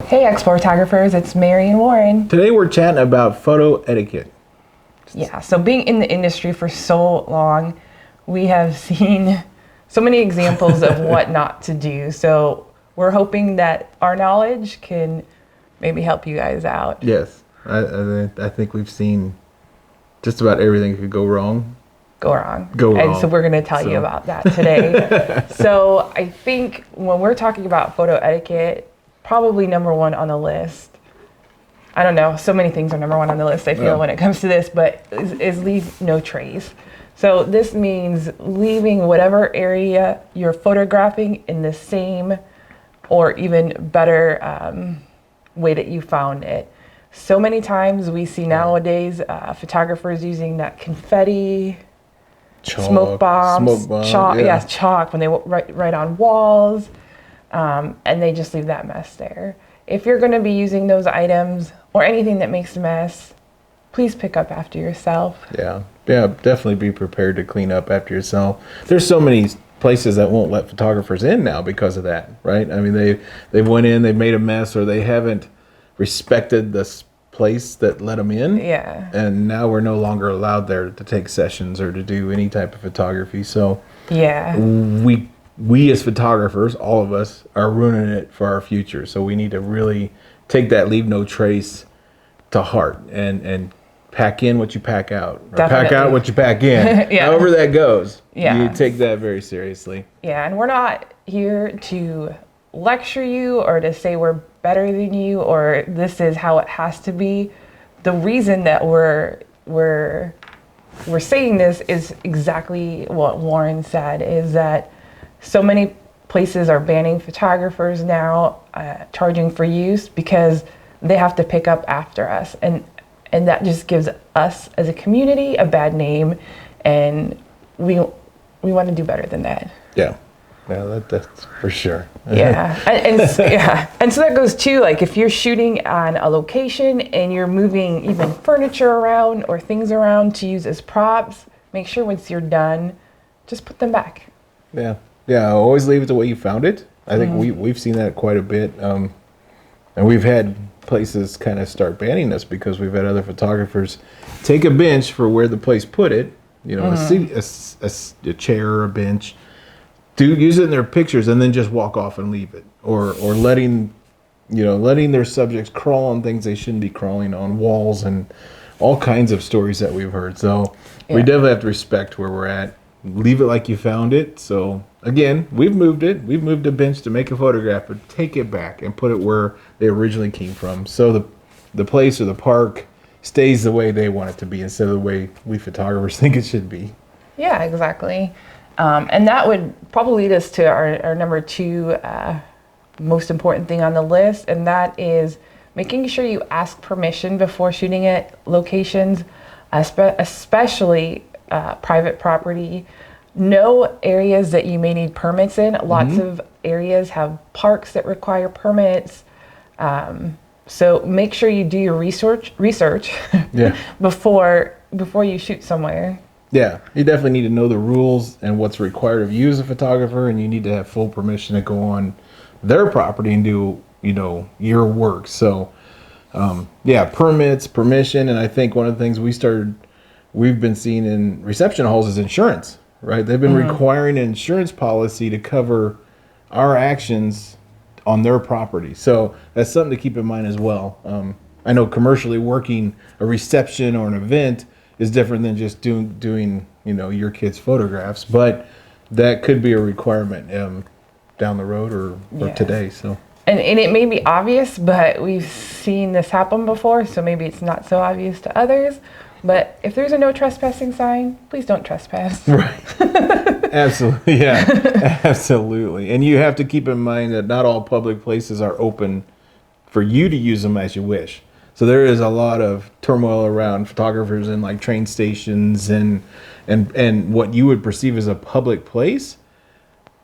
Hey Exploretographers, it's Mary and Warren. Today we're chatting about photo etiquette. Yeah, so being in the industry for so long, we have seen so many examples of what not to do. So we're hoping that our knowledge can maybe help you guys out. Yes, I think we've seen just about everything could go wrong. And so we're going to tell you about that today. So I think when we're talking about photo etiquette, probably number one on the list, I don't know, so many things are number one on the list, I feel, when it comes to this, but is leave no trace. So this means leaving whatever area you're photographing in the same or even better way that you found it. So many times we see nowadays photographers using that confetti, smoke bombs, chalk, chalk when they write on walls, and they just leave that mess there. If you're going to be using those items or anything that makes a mess, please pick up after yourself. Yeah, definitely be prepared to clean up after yourself. There's so many places that won't let photographers in now because of that, right? I mean, they went in, they made a mess, or they haven't respected the place that let them in. Yeah. And now we're no longer allowed there to take sessions or to do any type of photography. So yeah, we as photographers, all of us, are ruining it for our future. So we need to really take that leave no trace to heart and pack in what you pack out, or pack out what you pack in. However that goes. You take that very seriously. Yeah, and we're not here to lecture you or to say we're better than you or this is how it has to be. The reason that we're saying this is exactly what Warren said, is that so many places are banning photographers now, charging for use because they have to pick up after us, and that just gives us as a community a bad name, and we want to do better than that. Yeah, that's for sure. And so that goes too, like if you're shooting on a location and you're moving even furniture around or things around to use as props, make sure once you're done, just put them back. Yeah, always leave it the way you found it. I think we've seen that quite a bit, and we've had places kind of start banning us because we've had other photographers take a bench for where the place put it, a chair or a bench, use it in their pictures and then just walk off and leave it, or letting their subjects crawl on things they shouldn't be crawling on, walls, and all kinds of stories that we've heard. So we definitely have to respect where we're at. Leave it like you found it. So again, we've moved a bench to make a photograph, but take it back and put it where they originally came from, so the place or the park stays the way they want it to be instead of the way we photographers think it should be. Yeah, exactly. And that would probably lead us to our number two most important thing on the list, and that is making sure you ask permission before shooting at locations, especially private property. Know areas that you may need permits in. Lots of areas have parks that require permits. So make sure you do your research before you shoot somewhere. Yeah, you definitely need to know the rules and what's required of you as a photographer, and you need to have full permission to go on their property and do, your work. So, permits, permission, and I think one of the things we've been seeing in reception halls is insurance, right? They've been requiring an insurance policy to cover our actions on their property. So that's something to keep in mind as well. I know commercially working a reception or an event is different than just doing your kids' photographs, but that could be a requirement down the road or today. So. And it may be obvious, but we've seen this happen before, so maybe it's not so obvious to others. But if there's a no trespassing sign, please don't trespass. Right. Absolutely. Yeah, absolutely. And you have to keep in mind that not all public places are open for you to use them as you wish. So there is a lot of turmoil around photographers in like train stations and what you would perceive as a public place.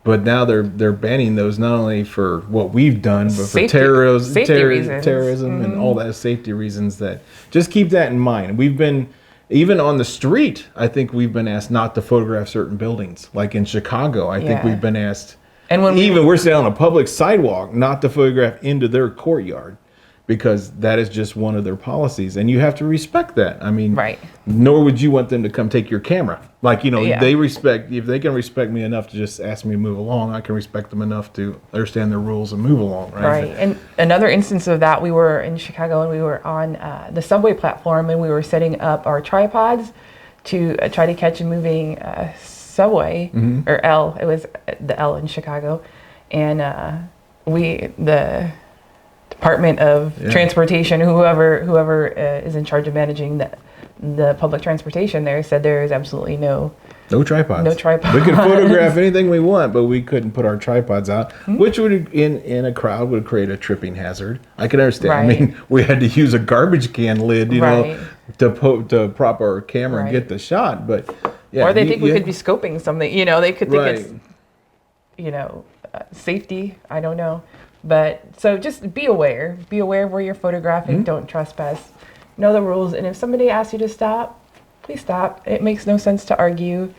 But now they're banning those, not only for what we've done, but for terrorism and all that safety reasons. That just keep that in mind. We've been, even on the street, I think we've been asked not to photograph certain buildings. Like in Chicago, I think we've been asked And when we're sitting on a public sidewalk, not to photograph into their courtyard, because that is just one of their policies, and you have to respect that. I mean, right. Nor would you want them to come take your camera. Like, they respect, if they can respect me enough to just ask me to move along, I can respect them enough to understand their rules and move along, right? Right. And another instance of that, we were in Chicago and we were on the subway platform, and we were setting up our tripods to try to catch a moving subway, or L. It was the L in Chicago, and the Department of Transportation, whoever is in charge of managing the public transportation there, said there is absolutely no tripods. No tripods. We could photograph anything we want, but we couldn't put our tripods out, which would in a crowd would create a tripping hazard. I can understand. Right. I mean, we had to use a garbage can lid, to prop our camera and get the shot, but or they think we could be scoping something. They could think it's safety. I don't know. But so just be aware of where you're photographing. Don't trespass. Know the rules. And if somebody asks you to stop, please stop. It makes no sense to argue.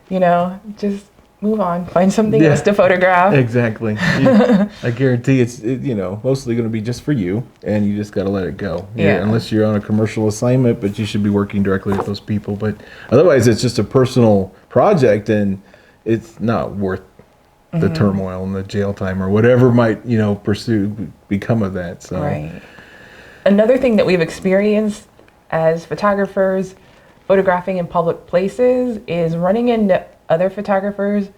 Just move on. Find something else to photograph. Exactly. I guarantee it's mostly going to be just for you, and you just got to let it go. Unless you're on a commercial assignment, but you should be working directly with those people. But otherwise, it's just a personal project, and it's not worth the turmoil and the jail time or whatever might become of that. So right. Another thing that we've experienced as photographers photographing in public places is running into other photographers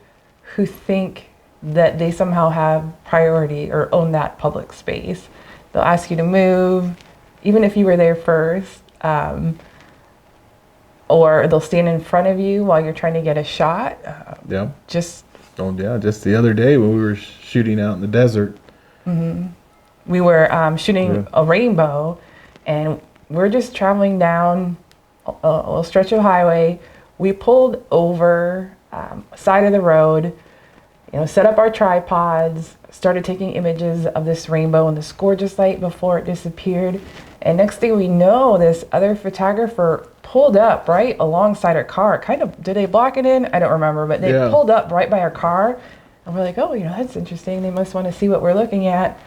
who think that they somehow have priority or own that public space. They'll ask you to move even if you were there first, or they'll stand in front of you while you're trying to get a shot. Just the other day when we were shooting out in the desert. We were shooting a rainbow, and we're just traveling down a little stretch of highway. We pulled over side of the road, set up our tripods, started taking images of this rainbow and this gorgeous light before it disappeared. And next thing we know, this other photographer pulled up right alongside our car. Did they block it in? I don't remember, but they pulled up right by our car. And we're like, oh, that's interesting. They must want to see what we're looking at.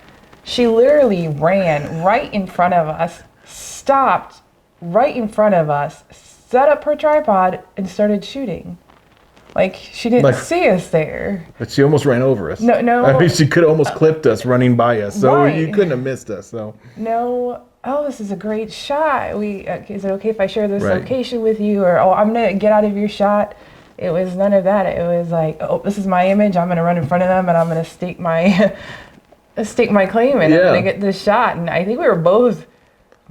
She literally ran right in front of us, stopped right in front of us, set up her tripod, and started shooting. Like, she didn't see us there. But she almost ran over us. No. I mean, she could have almost clipped us running by us. So you couldn't have missed us. So no. Oh, this is a great shot. Is it okay if I share this location with you? Or, I'm going to get out of your shot. It was none of that. It was like, this is my image. I'm going to run in front of them, and I'm going to stake my claim, and I'm going to get this shot. And I think we were both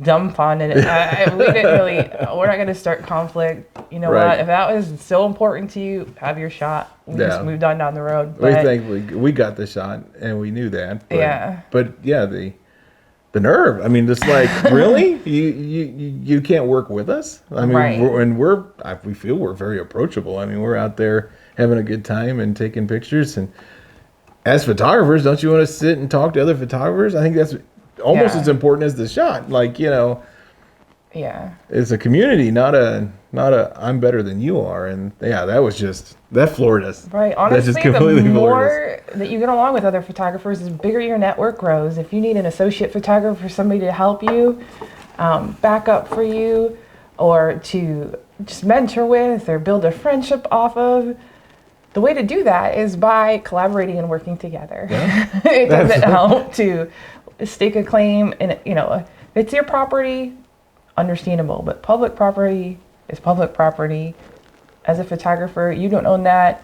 dumbfounded. We didn't really, we're not going to start conflict. You know what? If that was so important to you, have your shot. We just moved on down the road. But we got the shot, and we knew that. But the nerve. I mean, just like, really? You can't work with us? I mean, we feel we're very approachable. I mean, we're out there having a good time and taking pictures. And as photographers, don't you want to sit and talk to other photographers? I think that's almost as important as the shot. Like, it's a community, not a I'm better than you are. And that floored us. Right. Honestly, the more that you get along with other photographers, the bigger your network grows. If you need an associate photographer, somebody to help you, back up for you, or to just mentor with or build a friendship off of, the way to do that is by collaborating and working together. It doesn't help to stake a claim, and if it's your property, understandable, but public property is public property. As a photographer, you don't own that.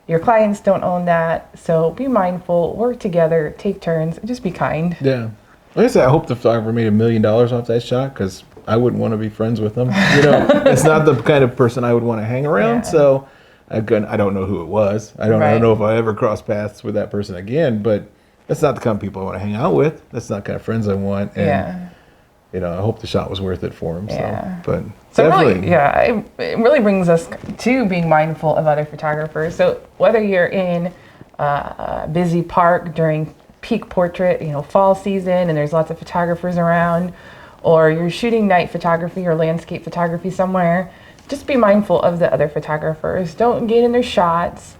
Your clients don't own that. So be mindful, work together, take turns, and just be kind. Yeah. Like I said, I hope the photographer made $1 million off that shot, because I wouldn't want to be friends with him. It's not the kind of person I would want to hang around. So I don't know who it was. I don't know if I ever cross paths with that person again, but that's not the kind of people I want to hang out with. That's not the kind of friends I want. And I hope the shot was worth it for him. So definitely. It really brings us to being mindful of other photographers. So whether you're in a busy park during peak portrait, fall season, and there's lots of photographers around, or you're shooting night photography or landscape photography somewhere, just be mindful of the other photographers. Don't get in their shots.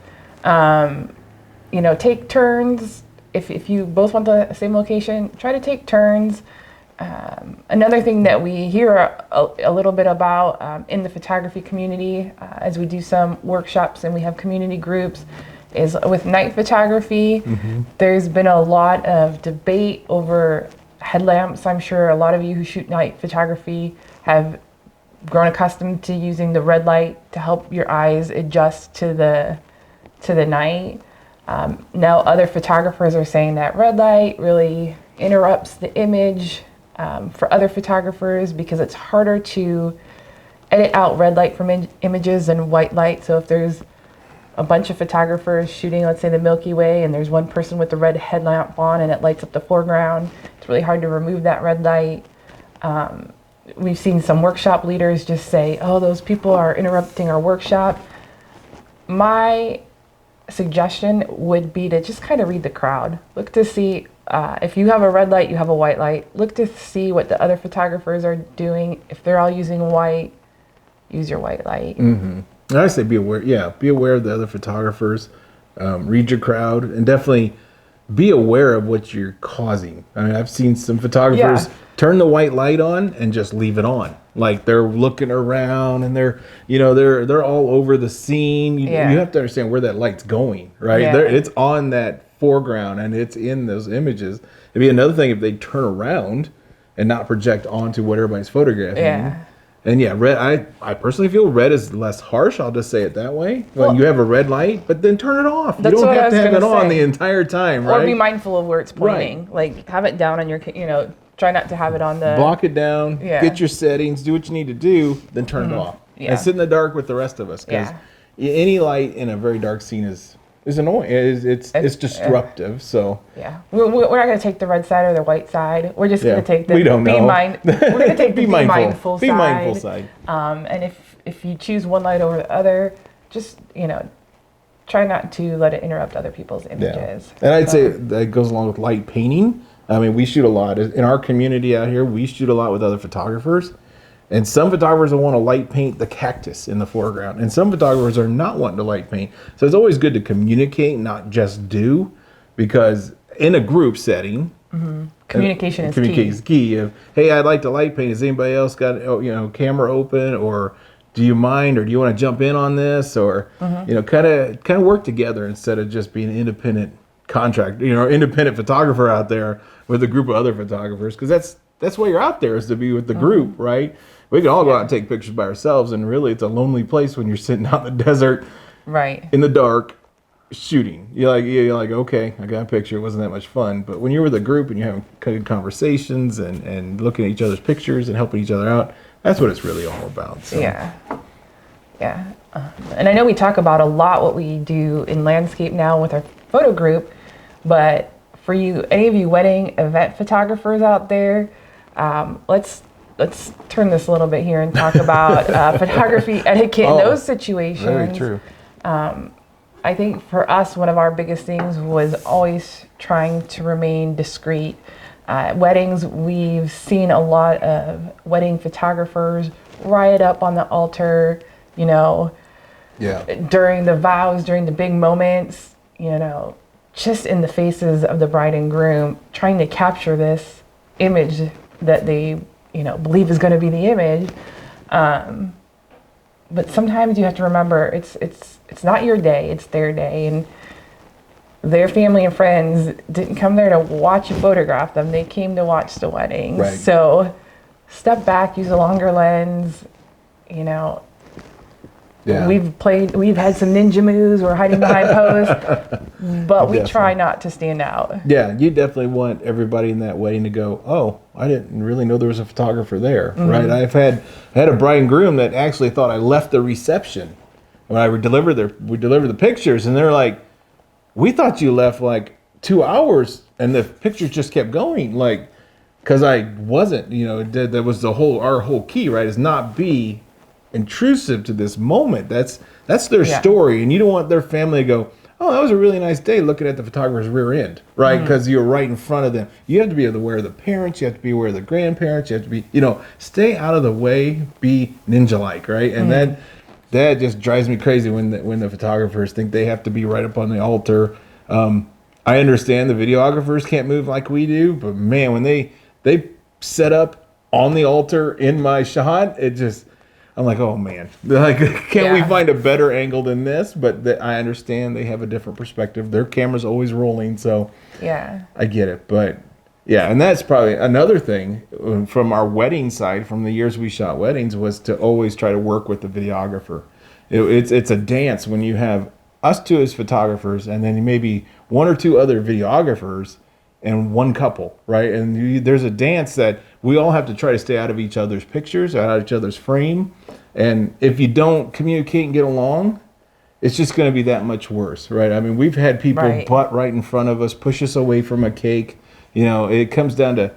take turns. If you both want the same location, try to take turns. Another thing that we hear a little bit about in the photography community as we do some workshops and we have community groups is with night photography. There's been a lot of debate over headlamps. I'm sure a lot of you who shoot night photography have grown accustomed to using the red light to help your eyes adjust to the night. Now other photographers are saying that red light really interrupts the image for other photographers because it's harder to edit out red light from images than white light. So if there's a bunch of photographers shooting, let's say the Milky Way, and there's one person with the red headlamp on and it lights up the foreground, it's really hard to remove that red light. We've seen some workshop leaders just say, oh, those people are interrupting our workshop. My suggestion would be to just kind of read the crowd. Look to see if you have a red light, you have a white light. Look to see what the other photographers are doing. If they're all using white, use your white light. I say be aware. Yeah, be aware of the other photographers. Read your crowd, and definitely be aware of what you're causing. I mean, I've seen some photographers turn the white light on and just leave it on. Like they're looking around and they're all over the scene. You have to understand where that light's going, right? It's on that foreground and it's in those images. It'd be another thing if they turn around and not project onto what everybody's photographing. And red. I personally feel red is less harsh. I'll just say it that way. When you have a red light, but then turn it off. You don't have to have it on the entire time, right? Or be mindful of where it's pointing. Like have it down on your, try not to have it on the... Block it down, get your settings, do what you need to do, then turn it off. And sit in the dark with the rest of us. Because any light in a very dark scene is annoying. It's disruptive. So we're not going to take the red side or the white side. We're just going to take the we're going to take the mindful side. And if you choose one light over the other, just try not to let it interrupt other people's images. And I'd say that goes along with light painting. I mean, we shoot a lot in our community out here. We shoot a lot with other photographers. And some photographers will want to light paint the cactus in the foreground. And some photographers are not wanting to light paint. So it's always good to communicate, not just do. Because in a group setting, communication is key. If, hey, I'd like to light paint. Has anybody else got camera open? Or do you mind? Or do you want to jump in on this? Or, kind of work together instead of just being an independent contractor, independent photographer out there with a group of other photographers. Because that's why you're out there, is to be with the group, right? We can all go out and take pictures by ourselves, and really it's a lonely place when you're sitting out in the desert, in the dark, shooting. You're like, okay, I got a picture. It wasn't that much fun. But when you're with a group and you're having good conversations and looking at each other's pictures and helping each other out, that's what it's really all about. So. And I know we talk about a lot what we do in landscape now with our photo group, but for you, any of you wedding event photographers out there, let's turn this a little bit here and talk about photography etiquette in those situations. Very true. I think for us, one of our biggest things was always trying to remain discreet. At weddings, we've seen a lot of wedding photographers riot up on the altar, during the vows, during the big moments, just in the faces of the bride and groom, trying to capture this image that they believe is going to be the image, but sometimes you have to remember it's not your day, it's their day, and their family and friends didn't come there to watch you photograph them, they came to watch the wedding. So step back, use a longer lens. We've had some ninja moves, we're hiding behind posts, but we try not to stand out. You definitely want everybody in that wedding to go, oh, I didn't really know there was a photographer there, right? I had a bride and groom that actually thought I left the reception when we delivered the pictures, and they're like, we thought you left like 2 hours, and the pictures just kept going, like, because I wasn't, that was our whole key, right? Is not be intrusive to this moment. That's their story, and you don't want their family to go, oh, that was a really nice day looking at the photographer's rear end, right? Because you're right in front of them. You have to be aware of the parents, you have to be aware of the grandparents, you have to be, stay out of the way, be ninja-like, right? And that just drives me crazy when the photographers think they have to be right up on the altar. I understand the videographers can't move like we do, but man, when they set up on the altar in my shot, I'm like, oh man, like, can't we find a better angle than this? But I understand they have a different perspective. Their camera's always rolling, so yeah, I get it. But yeah, and that's probably another thing from our wedding side, from the years we shot weddings, was to always try to work with the videographer. It's a dance when you have us two as photographers, and then maybe one or two other videographers and one couple, right? And there's a dance that we all have to try to stay out of each other's pictures, out of each other's frame. And if you don't communicate and get along, it's just going to be that much worse, right? I mean, we've had people butt right in front of us, push us away from a cake. You know, it comes down to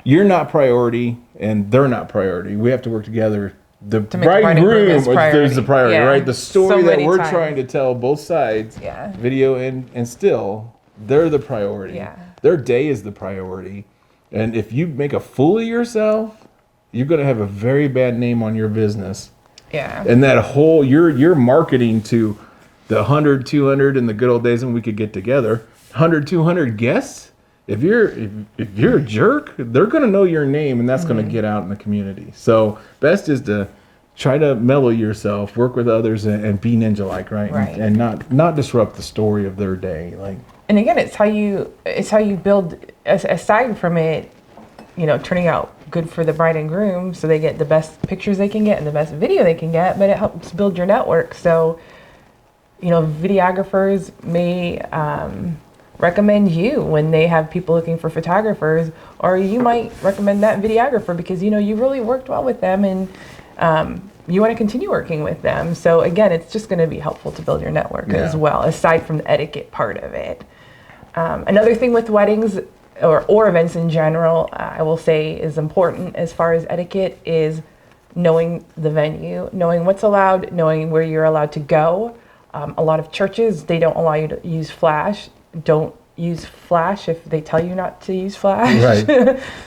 you're not priority and they're not priority. We have to work together. The bride and groom is the priority, right? The story that we're trying to tell, both sides, video and still, they're the priority. Yeah. Their day is the priority. And if you make a fool of yourself, you're going to have a very bad name on your business. Yeah. And that whole, you're marketing to the 100, 200 in the good old days when we could get together. 100, 200 guests. If you're a jerk, they're going to know your name, and that's going to get out in the community. So best is to try to mellow yourself, work with others, and be ninja-like, right? And not disrupt the story of their day, like. And again, it's how you build. Aside from it, you know, turning out good for the bride and groom, so they get the best pictures they can get and the best video they can get. But it helps build your network. So, you know, videographers may recommend you when they have people looking for photographers, or you might recommend that videographer because you know you really worked well with them and you want to continue working with them. So again, it's just going to be helpful to build your network as well, aside from the etiquette part of it. Another thing with weddings or events in general, I will say is important as far as etiquette is knowing the venue, knowing what's allowed, knowing where you're allowed to go. A lot of churches, they don't allow you to use flash. Don't use flash if they tell you not to use flash.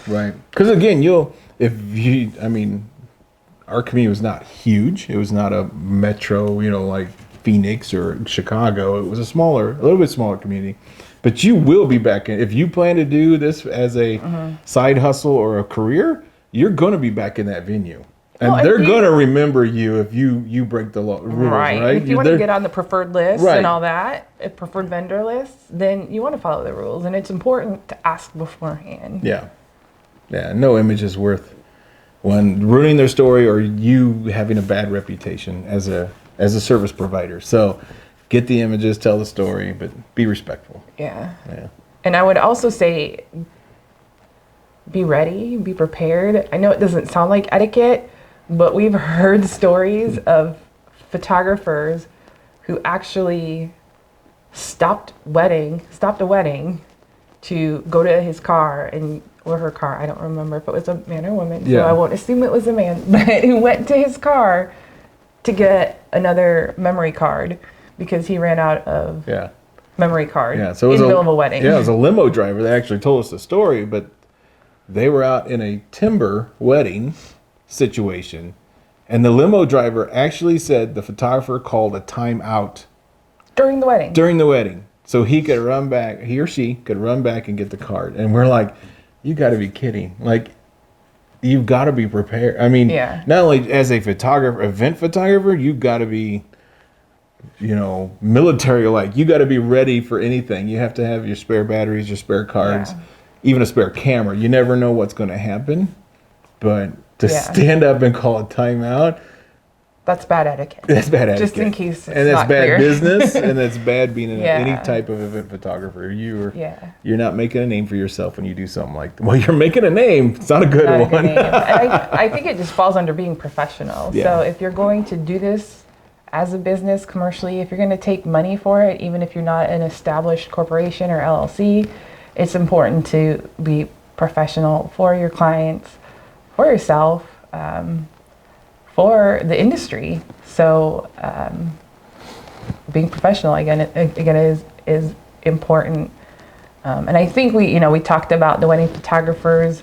Right. Because again, our community was not huge. It was not a metro, you know, like Phoenix or Chicago. It was a little bit smaller community. But you will be back in. If you plan to do this as a side hustle or a career, you're going to be back in that venue. And they're going to remember you if you break the rules, right? If you want to get on the preferred list and all that, a preferred vendor list, then you want to follow the rules. And it's important to ask beforehand. Yeah. No image is worth ruining their story or you having a bad reputation as a service provider. So get the images, tell the story, but be respectful. Yeah. And I would also say, be ready, be prepared. I know it doesn't sound like etiquette, but we've heard stories of photographers who actually stopped a wedding to go to his car or her car. I don't remember if it was a man or woman, so I won't assume it was a man, but he went to his car to get another memory card because he ran out of memory card so in the middle of a wedding. Yeah, it was a limo driver that actually told us the story, but they were out in a timber wedding situation, and the limo driver actually said the photographer called a timeout during the wedding so he or she could run back and get the card. And we're like, you got to be kidding. Like, you've got to be prepared. I mean, not only as a event photographer, you've got to be, you know, military, like you got to be ready for anything. You have to have your spare batteries, your spare cards, even a spare camera. You never know what's going to happen, but to stand up and call a timeout, that's bad etiquette. That's bad etiquette. Just in case it's and that's not bad clear. Business, and that's bad being any type of event photographer. You're not making a name for yourself when you do something like that. Well, you're making a name. It's not a good one. And I think it just falls under being professional. Yeah. So if you're going to do this as a business commercially, if you're going to take money for it, even if you're not an established corporation or LLC, it's important to be professional for your clients, for yourself, for the industry. So being professional again is important. And I think we talked about the wedding photographers,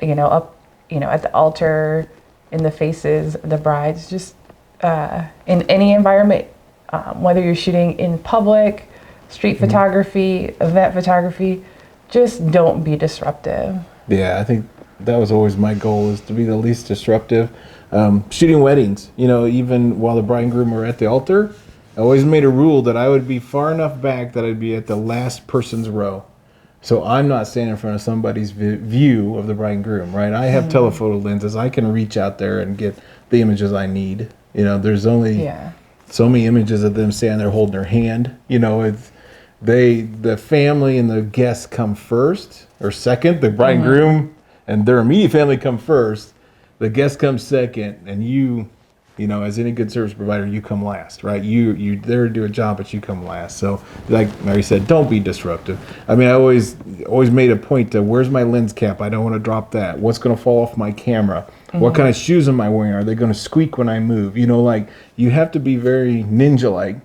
up at the altar, in the faces of the brides, just in any environment, whether you're shooting in public, street photography, event photography, just don't be disruptive. Yeah, I think that was always my goal, is to be the least disruptive. Shooting weddings, even while the bride and groom were at the altar, I always made a rule that I would be far enough back that I'd be at the last person's row. So I'm not standing in front of somebody's view of the bride and groom, right? I have telephoto lenses. I can reach out there and get the images I need. There's only so many images of them standing there holding their hand. The family and the guests come first or second. The bride and groom and their immediate family come first. The guest comes second, and you as any good service provider, you come last, right? You there to do a job, but you come last. So, like Mary said, don't be disruptive. I mean, I always made a point to, where's my lens cap? I don't want to drop that. What's going to fall off my camera? What kind of shoes am I wearing? Are they going to squeak when I move? You have to be very ninja-like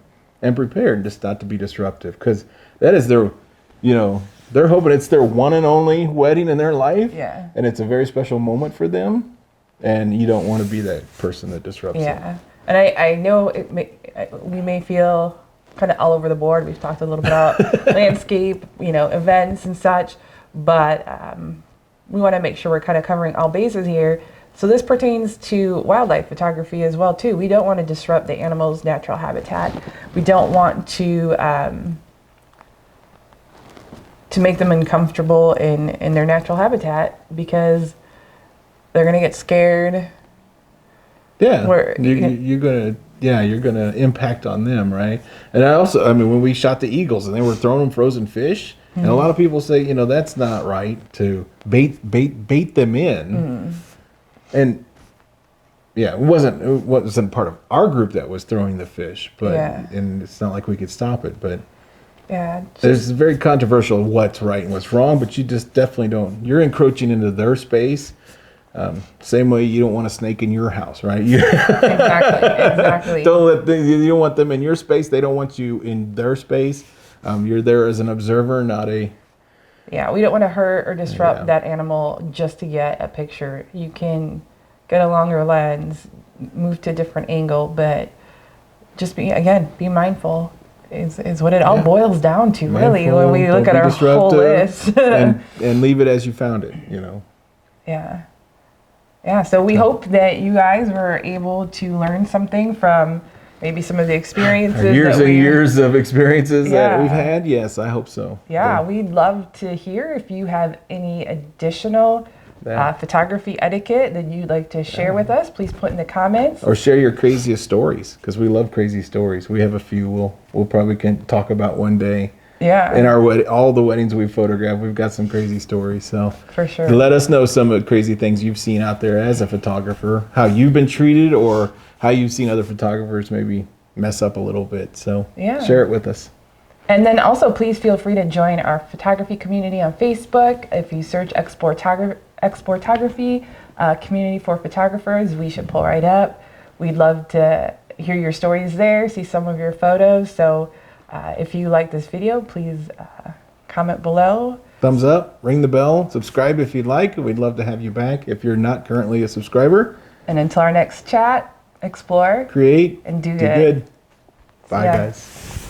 and prepared just not to be disruptive, because that is their, they're hoping it's their one and only wedding in their life. Yeah. And it's a very special moment for them. And you don't want to be that person that disrupts them. Yeah. And I know we may feel kind of all over the board. We've talked a little bit about landscape, events and such, but we want to make sure we're kind of covering all bases here. So this pertains to wildlife photography as well, too. We don't want to disrupt the animal's natural habitat. We don't want to make them uncomfortable in their natural habitat, because they're gonna get scared. Yeah, you're gonna impact on them, right? And when we shot the eagles and they were throwing them frozen fish, and a lot of people say, that's not right to bait them in. And it wasn't part of our group that was throwing the fish, but and it's not like we could stop it, but. Yeah, there's very controversial what's right and what's wrong, but you just definitely don't. You're encroaching into their space. Same way you don't want a snake in your house, right? Exactly. You don't want them in your space. They don't want you in their space. You're there as an observer, not a. Yeah, we don't want to hurt or disrupt that animal just to get a picture. You can get a longer lens, move to a different angle, but just be mindful. Is what it all boils down to, really, when we look at our whole list. and leave it as you found it, Yeah, so we hope that you guys were able to learn something from maybe some of the experiences. Years of experiences that we've had. Yes, I hope so. Yeah, we'd love to hear if you have any additional photography etiquette that you'd like to share with us. Please put in the comments. Or share your craziest stories, because we love crazy stories. We have a few we'll probably can talk about one day. Yeah. In all the weddings we've photographed, we've got some crazy stories. So for sure, let us know some of the crazy things you've seen out there as a photographer, how you've been treated, or how you've seen other photographers maybe mess up a little bit. So share it with us. And then also, please feel free to join our photography community on Facebook. If you search Exploretography community for photographers, we should pull right up. We'd love to hear your stories there, see some of your photos. So if you like this video, please comment below. Thumbs up, ring the bell, subscribe if you'd like. We'd love to have you back if you're not currently a subscriber. And until our next chat, explore, create, and do good. Bye, guys.